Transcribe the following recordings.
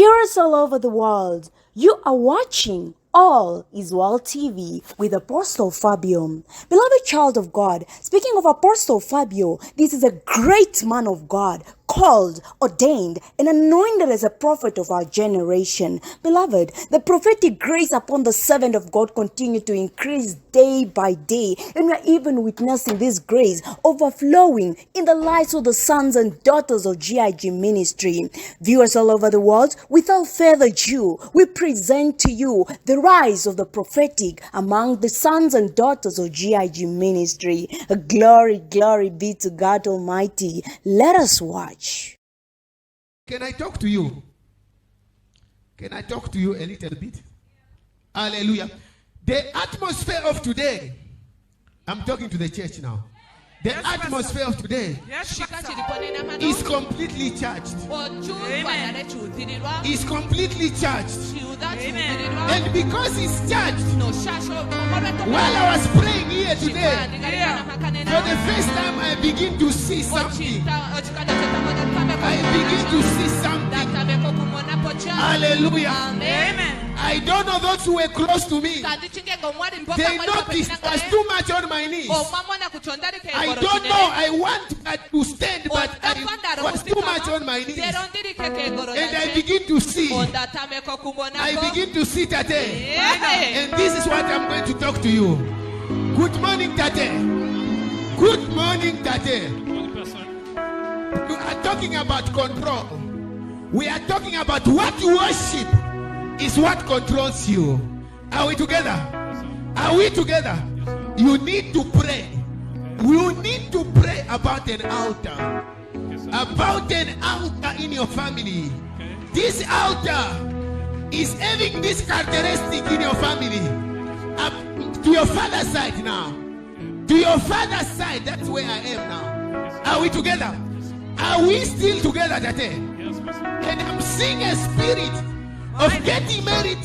Viewers all over the world, you are watching All is Well TV with Apostle Fabio. Beloved child of God, speaking of Apostle Fabio, this is a great man of God, called, ordained, and anointed as a prophet of our generation. Beloved, the prophetic grace upon the servant of God continue to increase day by day, and we are even witnessing this grace overflowing in the lives of the sons and daughters of GIG ministry. Viewers all over the world, without further ado, we present to you the rise of the prophetic among the sons and daughters of GIG ministry. Glory, glory be to God Almighty. Let us watch. Can I talk to you? Can I talk to you a little bit? Hallelujah. The atmosphere of today, I'm talking to the church now. The atmosphere of today is completely charged. Amen. Is completely charged. Amen. And because it's charged, while I was praying here today, for the first time I begin to see something. I begin to see something. Hallelujah. Amen. I don't know those who were close to me. They noticed I was too much on my knees. I don't know. I want to stand, but I was too much on my knees. And I begin to see. I begin to see Tate. And this is what I'm going to talk to you. Good morning, Tate. Good morning, Tate. We are talking about control. We are talking about what you worship is what controls you. Are we together? Are we together? You need to pray. You need to pray about an altar. About an altar in your family. This altar is having this characteristic in your family. To your father's side now. To your father's side, that's where I am now. Are we together? Are we still together, Tate? And I'm seeing a spirit of getting married,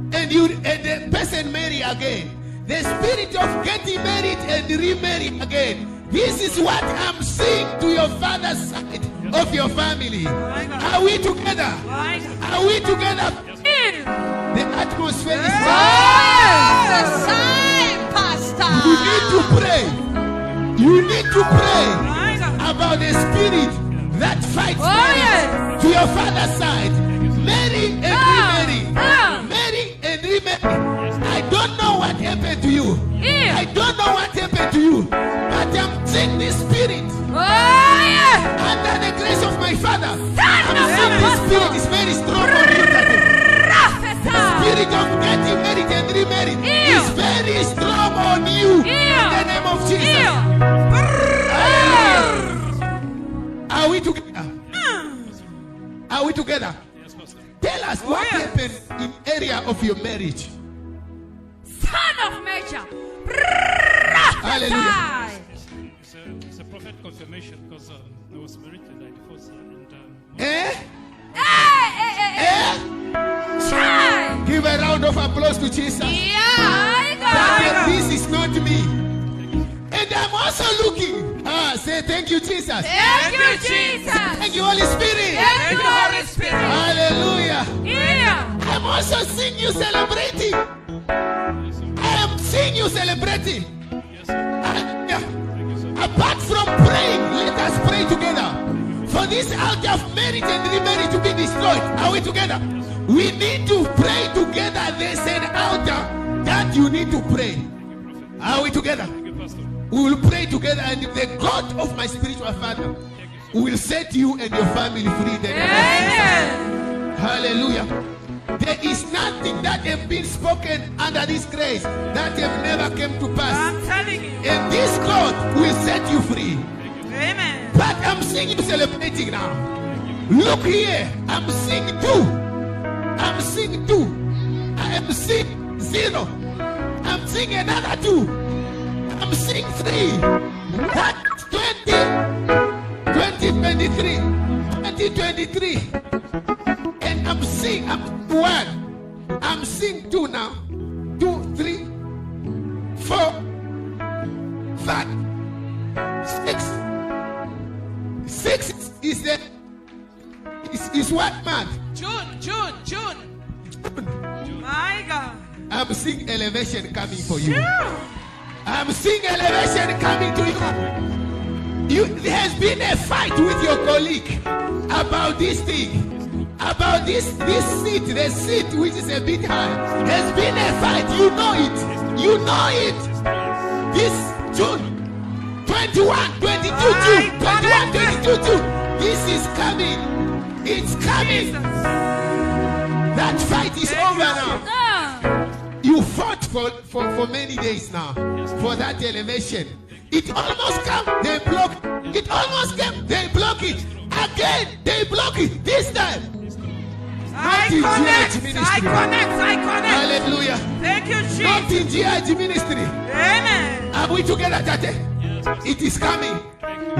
and the person marry again. The spirit of getting married and remarry again. This is what I'm seeing to your father's side of your family. Are we together? Are we together? The atmosphere is You need to pray. You need to pray about the spirit that fights marriage to your father's side. Marry and remarry. Marry and remarry. I don't know what happened to you. I don't know what happened to you. But I'm seeing this spirit under the grace of my father. I'm seeing this spirit is very strong on you today. The spirit of getting married and remarried is very strong on you. In the name of Jesus. Are we together? Are we together? Tell us what happened in area of your marriage. Son of Major. Hallelujah. It's a prophet confirmation because I was married and I divorced and Give a round of applause to Jesus. This is not me. And I'm also looking. Say thank you, Jesus. Thank you, Jesus. Thank you, Holy Spirit. Thank you, Holy Spirit. Hallelujah. I'm also seeing you celebrating. I am seeing you celebrating. Apart from praying, let us pray together for this altar of marriage and remarriage to be destroyed. Are we together? We need to pray together. There's an altar that you need to pray. Are we together? We will pray together, and the God of my spiritual father will set you and your family free. Amen. Hallelujah. There is nothing that has been spoken under this grace that have never come to pass. I'm telling you. And this God will set you free. Amen. But I'm seeing you celebrating now. Look here. I'm seeing two. I'm seeing two. I am seeing 0. I'm seeing another 2. I'm seeing 3. What? 2023. 2023. And I'm seeing 1. I'm seeing 2 now. 2, 3, 4, 5, 6. 6 is there. is what month? June. My God. I'm seeing elevation coming for you. I'm seeing elevation coming to you. There has been a fight with your colleague about this thing, about this seat, the seat which is a bit high. Has been a fight. You know it. You know it. This June 21, 22 June, 21, 22 June. This is coming. It's coming. That fight is over now. You fought for many days now for that elevation. It almost came, they block. It almost came, they block it. Again, they block it. This time. I connect. Hallelujah. Thank you, Jesus. Not in GIG ministry. Amen. Are we together, Tate? It is coming.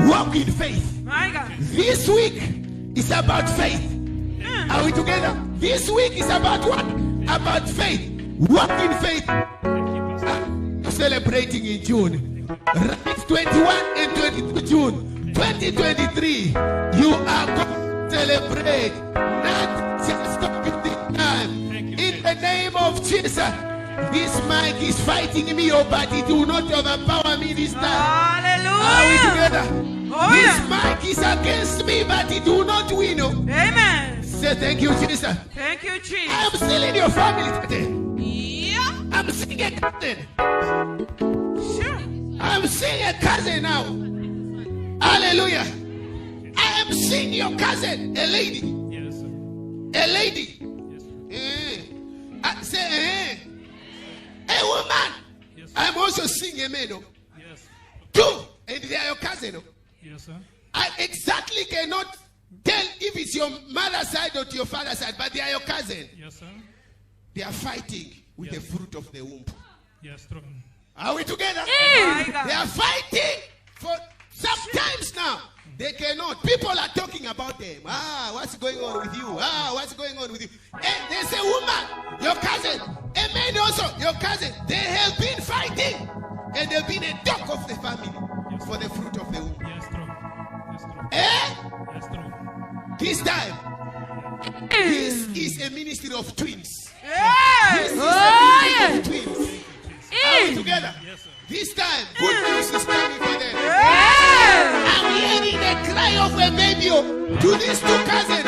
Walk in faith. My God. This week is about faith. Are we together? This week is about what? About faith. Walk in faith. Celebrating in June. Right, 21 and 22 June 2023. You are going to celebrate. Not just this time. In the name of Jesus. This mic is fighting me, but it will not overpower me this time. Hallelujah. Are we together? Oh, This yeah. mic is against me, but it will not win. Amen. Say thank you, Jesus. Thank you, Jesus. I am still in your family today. Yeah. I'm seeing a cousin. Sure. I'm seeing a cousin now. Hallelujah. I am seeing your cousin, a lady. Yes, sir. A lady. Yes, sir. I say, a woman. Yes, sir. I'm also seeing a man. Yes. Two. And they are your cousin. Yes, sir. I exactly cannot tell if it's your mother's side or to your father's side, but they are your cousin. Yes, sir. They are fighting with Yes. the fruit of the womb. Yes, true. Are we together? My They God. are fighting for sometimes now. They cannot. People are talking about them. What's going on with you? What's going on with you? And there's a woman, your cousin, a man also, your cousin. They have been fighting, and they've been a talk of the family for the fruit of the womb. Yes, true. Yes, true. Eh? Yes, true. This time, this is a ministry of twins. Yes. This is a ministry of twins. Are we together? Yes, sir. This time, good news is coming for them. Yes. I'm hearing the cry of a baby to these two cousins.